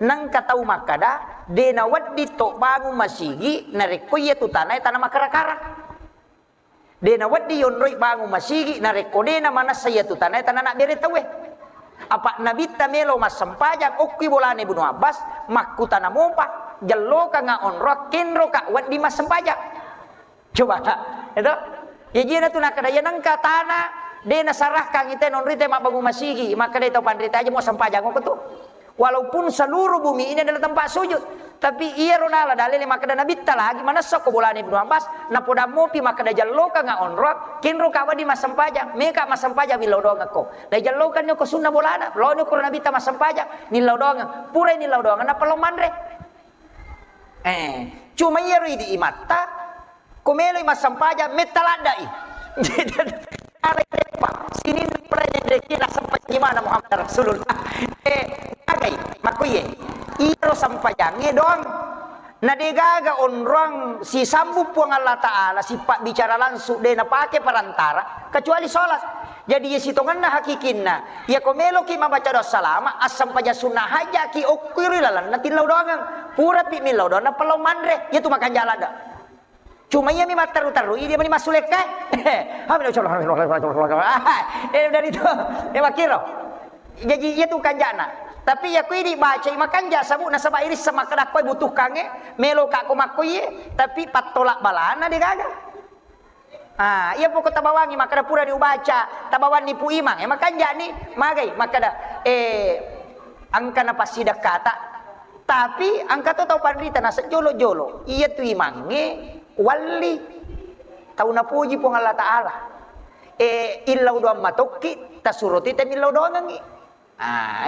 nang katau makada dina wadi to bangu masigi nareko iya tu tanay tanah makara-kara dina wadi yonroi bangu masigi nareko dina mana saya tu tanay tanah nak beritawe apa nabi tamelo masampajang ukki bolane Ibnu Abbas makutana mompa jallo ka nga onrok kenro ka wadi masampajang coba itu ya jina tu nakada yanang katana de nasarah kang ite non rite mabagu masigi maka de tau pandrita aja mau sampajang ko tu walaupun seluruh bumi ini adalah tempat sujud tapi iya ronala dalile maka da nabi lagi mana sok ko bolane Ibnu Abbas na poda mopi maka da jallo ka nga onrok kenro ka wadi masampajang meka masampajang milau donga ko da jallo kan ko sunna bolana lo ni ko nabi ta masampajang milau donga pura ni lau donga na palomandre cuma iya ri di imata komelo masampajang metaladai sini pernah kira sampai gimana Muhammad Rasulullah agai makuye iro sampajange dong nadegaga onrong si sambu puang Allah Ta'ala si pak bicara langsung de na pake perantara kecuali sholat jadi ya sitongan na hakikinna ya komelo ki mabaca doa salama asam paja sunnah haja ki ukiri lalan na tilau doangang pura pi milau doang na pelau mandre ya tu makan jalan dah cuma ia memang taru-taru dia meni masulek dari itu makiro jadi ia tu kanjana tapi ya kui dibaca makan jasa bu nasaba iris sama kada koi butuh kange melo kak ko makoi tapi patolak balana dia gagal ia pokok tabawangi maka pura diubaca tabawan nipu imang makan jani magai maka da angka napa sidak kata tapi angka tu tahu pandita nasa jolo-jolo ia tu imange wali tahu na puji pong Allah Ta'ala ilaw doang matoki tasuruti temilaw doang ngi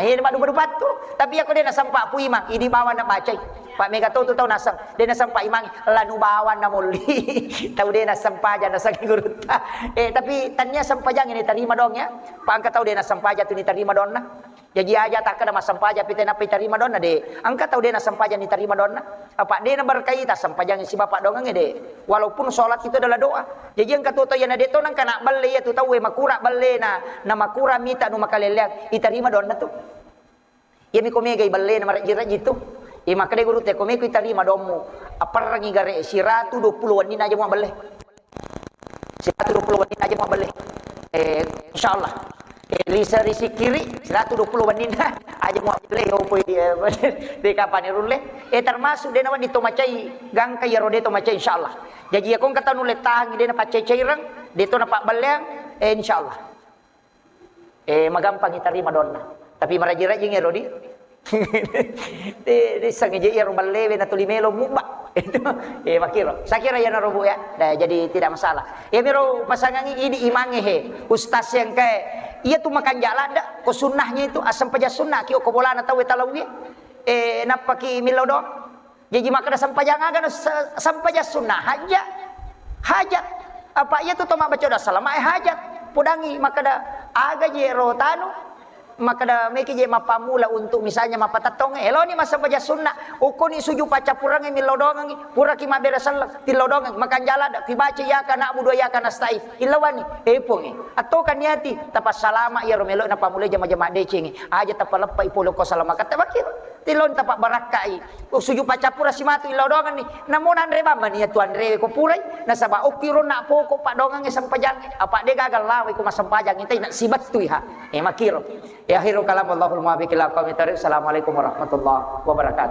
ini madu batu tapi aku dia nasampa pu imang ini bawa na bacay pak mega tahu tahu nasam dia nasampa imang lanu bawa na muli tahu dia nasampa aja nasang guruta tapi tanya sampajang ini terima dong ya pak angka tahu dia nasampa aja tu ni terima dong na jadi aja tak ada masampaja pite na terima dong na de angka tahu dia nasampaja ni terima dong na apa dia na berkaitan sampajang si bapak dong de walaupun sholat itu adalah doa jadi angka tahu ya na de to nang kana balle ya tu tahu makura balle na makura mita nu makalelek iterima dong na tu ya mi komega balle na marajira jitu maka de guru te komeko iterima domu apa rangi gare si ratu 20 wanita aja mau balle si ratu 20 wanita aja mau balle insyaallah Lisa risi kiri 120 wanita aja mau beli opo dia di kapan irule termasuk dia nawan ditomacai gangka ya rode tomacai insyaallah jadi aku kata nulet tangi dia pacai cairang dia to napak beliang insyaallah magampang iterima donna tapi maraji-raji ya rodi di sangeje ya rumbalewe na tulimelo mubak itu makiro sakira ya narobu ya jadi tidak masalah ya miro pasangan ini imange he ustaz yang kayak iya tu makan jalan dak ko sunnahnya itu asam paja sunnah ki ko bolana tahu talawi napaki milau do jadi maka sampajang aga sampaja sunnah hajat apa iya tu toma baca dah salama hajat pudangi maka da aga je rotanu maka da meki je mapamula untuk misalnya mapatatong elo ni masa baca sunnah ukoni suju paca purang mi lodongan pura ki mabera sal ti lodongan makan jala da ki baca ya kana abudu ya kana stai ilawani epong atau kan niati tapas salama ya romelo na pamula jama-jama decing aja tapalepa ipolo ko salama kata bakir tilon tapak barakai suju paca pura si matu lodongan ni namun andre bamba ni tuan re ko purai nasaba ukiro na poko pak dongan sampajang apa de gagal lawe ko masampajang intai nak sibat tu ha makiro ya akhiru kalam Allahul muwaffiq ila aqwamit thariq. Assalamualaikum warahmatullahi wabarakatuh.